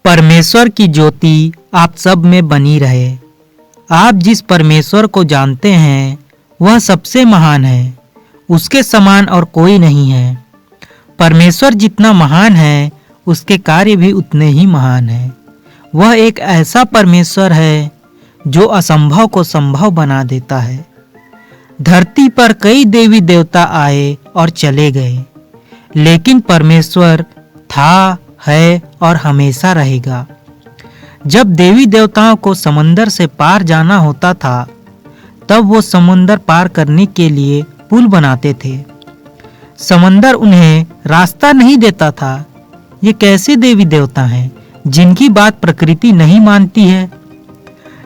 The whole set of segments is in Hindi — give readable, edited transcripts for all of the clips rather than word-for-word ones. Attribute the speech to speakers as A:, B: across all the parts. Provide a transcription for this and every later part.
A: परमेश्वर की ज्योति आप सब में बनी रहे। आप जिस परमेश्वर को जानते हैं वह सबसे महान है, उसके समान और कोई नहीं है। परमेश्वर जितना महान है उसके कार्य भी उतने ही महान हैं। वह एक ऐसा परमेश्वर है जो असंभव को संभव बना देता है। धरती पर कई देवी देवता आए और चले गए, लेकिन परमेश्वर था, है और हमेशा रहेगा। जब देवी देवताओं को समंदर से पार जाना होता था, तब वो समंदर पार करने के लिए पुल बनाते थे। समंदर उन्हें रास्ता नहीं देता था। ये कैसे देवी देवता हैं जिनकी बात प्रकृति नहीं मानती है?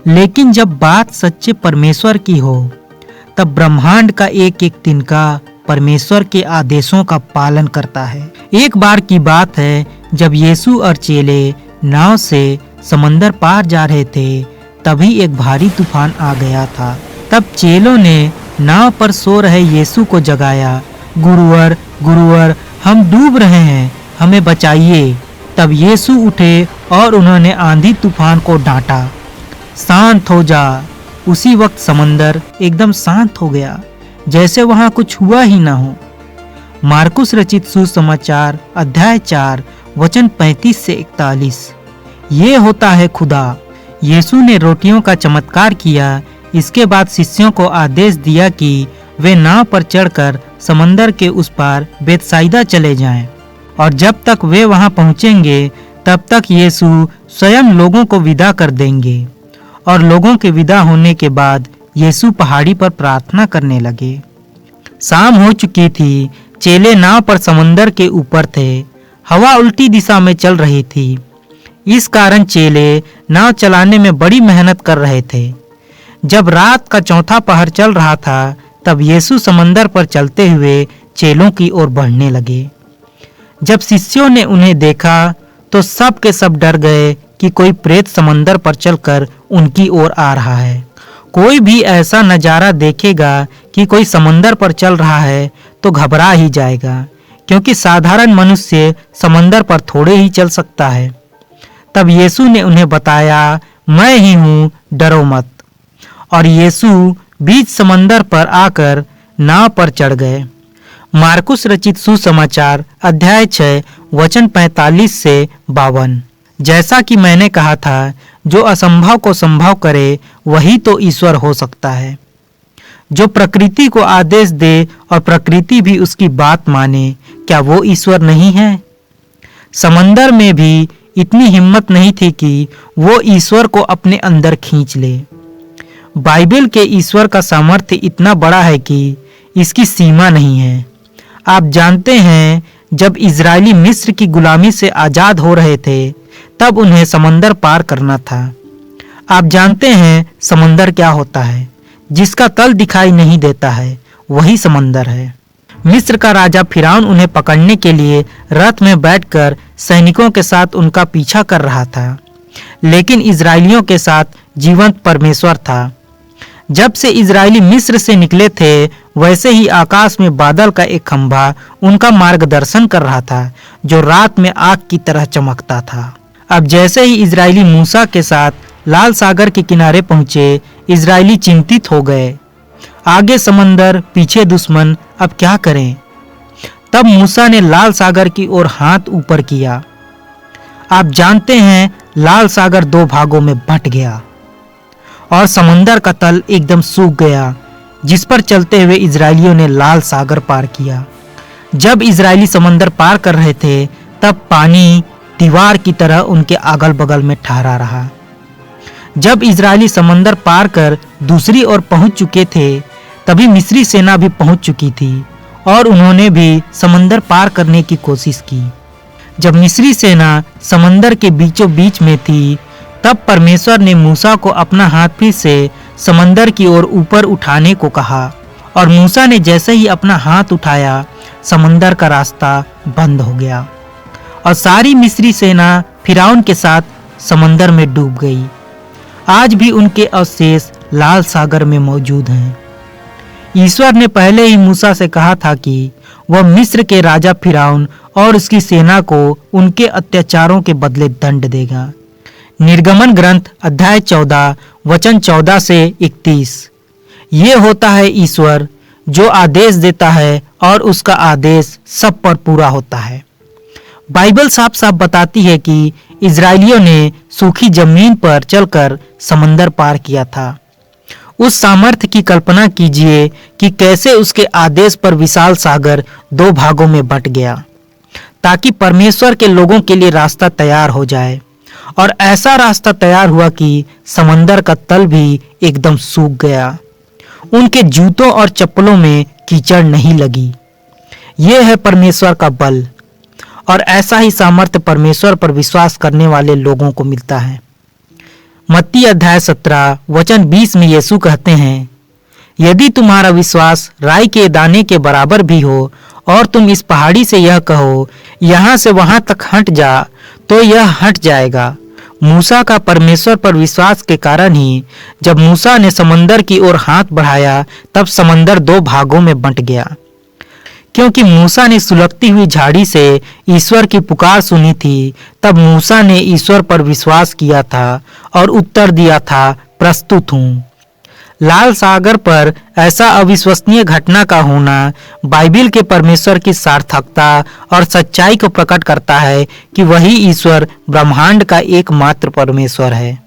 A: लेकिन जब बात सच्चे परमेश्वर की हो, तब ब्रह्मांड का एक एक तिनका परमेश्वर के आदेशों का पालन करता है। एक बार की बात है, जब यीशु और चेले नाव से समंदर पार जा रहे थे, तभी एक भारी तूफान आ गया था। तब चेलों ने नाव पर सो रहे यीशु को जगाया, गुरुवर गुरुवर, हम डूब रहे हैं, हमें बचाइए। तब यीशु उठे और उन्होंने आंधी तूफान को डांटा, शांत हो जा। उसी वक्त समंदर एकदम शांत हो गया, जैसे वहां कुछ हुआ ही ना हो। मार्कुस रचित सुसमाचार अध्याय 4 वचन 35 से 41। ये होता है खुदा। यीशु ने रोटियों का चमत्कार किया। इसके बाद शिष्यों को आदेश दिया कि वे नाव पर चढ़कर समंदर के उस पार बेतसाइदा चले जाएं, और जब तक वे वहां पहुंचेंगे तब तक यीशु स्वयं लोगों को विदा कर देंगे। और लोगों के विदा होने के बाद यीशु पहाड़ी पर प्रार्थना करने लगे। शाम हो चुकी थी। चेले नाव पर समंदर के ऊपर थे। हवा उल्टी दिशा में चल रही थी। इस कारण चेले नाव चलाने में बड़ी मेहनत कर रहे थे। जब रात का चौथा पहर चल रहा था, तब यीशु समंदर पर चलते हुए चेलों की ओर बढ़ने लगे। जब शिष्यों ने उन्हें देखा तो सब के सब डर गए कि कोई प्रेत समंदर पर चलकर उनकी ओर आ रहा है। कोई भी ऐसा नज़ारा देखेगा कि कोई समंदर पर चल रहा है तो घबरा ही जाएगा, क्योंकि साधारण मनुष्य समंदर पर थोड़े ही चल सकता है। तब यीशु ने उन्हें बताया, मैं ही हूँ, डरो मत। और यीशु बीच समंदर पर आकर नाव पर चढ़ गए। मार्कुस रचित सुसमाचार अध्याय 6 वचन 45 से 52। जैसा कि मैंने कहा था, जो असंभव को संभव करे वही तो ईश्वर हो सकता है। जो प्रकृति को आदेश दे और प्रकृति भी उसकी बात माने, क्या वो ईश्वर नहीं है? समंदर में भी इतनी हिम्मत नहीं थी कि वो ईश्वर को अपने अंदर खींच ले। बाइबल के ईश्वर का सामर्थ्य इतना बड़ा है कि इसकी सीमा नहीं है। आप जानते हैं, जब इजरायली मिस्र की गुलामी से आजाद हो रहे थे, तब उन्हें समंदर पार करना था। आप जानते हैं समंदर क्या होता है? जिसका तल दिखाई नहीं देता है, वही समंदर है। मिस्र का राजा फिरौन उन्हें पकड़ने के लिए रथ में बैठकर सैनिकों के साथ उनका पीछा कर रहा था, लेकिन इजरायलियों के साथ जीवंत परमेश्वर था। जब से इजरायली मिस्र से निकले थे, वैसे ही आकाश में बादल का एक खंभा उनका मार्गदर्शन कर रहा था, जो रात में आग की तरह चमकता था। अब जैसे ही इजरायली मूसा के साथ लाल सागर के किनारे पहुंचे, इजरायली चिंतित हो गए। आगे समंदर, पीछे दुश्मन, अब क्या करें? तब मूसा ने लाल सागर की ओर हाथ ऊपर किया। आप जानते हैं, लाल सागर 2 भागों में बंट गया और समंदर का तल एकदम सूख गया, जिस पर चलते हुए इजरायलियों ने लाल सागर पार किया। जब इजरायली समंदर पार कर रहे थे, तब पानी दीवार की तरह उनके अगल बगल में ठहरा रहा। जब इजरायली समंदर पार कर दूसरी ओर पहुंच चुके थे, तभी मिस्री सेना भी पहुंच चुकी थी और उन्होंने भी समंदर पार करने की कोशिश की। जब मिस्री सेना समंदर के बीचों बीच में थी, तब परमेश्वर ने मूसा को अपना हाथ फिर से समंदर की ओर ऊपर उठाने को कहा, और मूसा ने जैसे ही अपना हाथ उठाया, समंदर का रास्ता बंद हो गया और सारी मिस्री सेना फिरौन के साथ समंदर में डूब गई। आज भी उनके अवशेष लाल सागर में मौजूद हैं। ईश्वर ने पहले ही मूसा से कहा था कि वह मिस्र के राजा फिरौन और उसकी सेना को उनके अत्याचारों के बदले दंड देगा। निर्गमन ग्रंथ अध्याय 14 वचन 14 से 31। ये होता है ईश्वर जो आदेश देता है और उसका आदेश सब पर पूरा होता है। बाइबल साफ साफ बताती है कि इजरायलियों ने सूखी जमीन पर चलकर समंदर पार किया था। उस सामर्थ्य की कल्पना कीजिए कि कैसे उसके आदेश पर विशाल सागर 2 भागों में बंट गया ताकि परमेश्वर के लोगों के लिए रास्ता तैयार हो जाए। और ऐसा रास्ता तैयार हुआ कि समंदर का तल भी एकदम सूख गया। उनके जूतों और चप्पलों में कीचड़ नहीं लगी। यह है परमेश्वर का बल, और ऐसा ही सामर्थ्य परमेश्वर पर विश्वास करने वाले लोगों को मिलता है। मत्ती अध्याय 17 वचन 20 में यीशु कहते हैं, यदि तुम्हारा विश्वास राई के दाने के बराबर भी हो और तुम इस पहाड़ी से यह कहो यहाँ से वहां तक हट जा, तो यह हट जाएगा। मूसा का परमेश्वर पर विश्वास के कारण ही जब मूसा ने समंदर की ओर हाथ बढ़ाया तब समंदर 2 भागों में बंट गया। क्योंकि मूसा ने सुलगती हुई झाड़ी से ईश्वर की पुकार सुनी थी, तब मूसा ने ईश्वर पर विश्वास किया था और उत्तर दिया था, प्रस्तुत हूँ। लाल सागर पर ऐसा अविश्वसनीय घटना का होना बाइबिल के परमेश्वर की सार्थकता और सच्चाई को प्रकट करता है कि वही ईश्वर ब्रह्मांड का एकमात्र परमेश्वर है।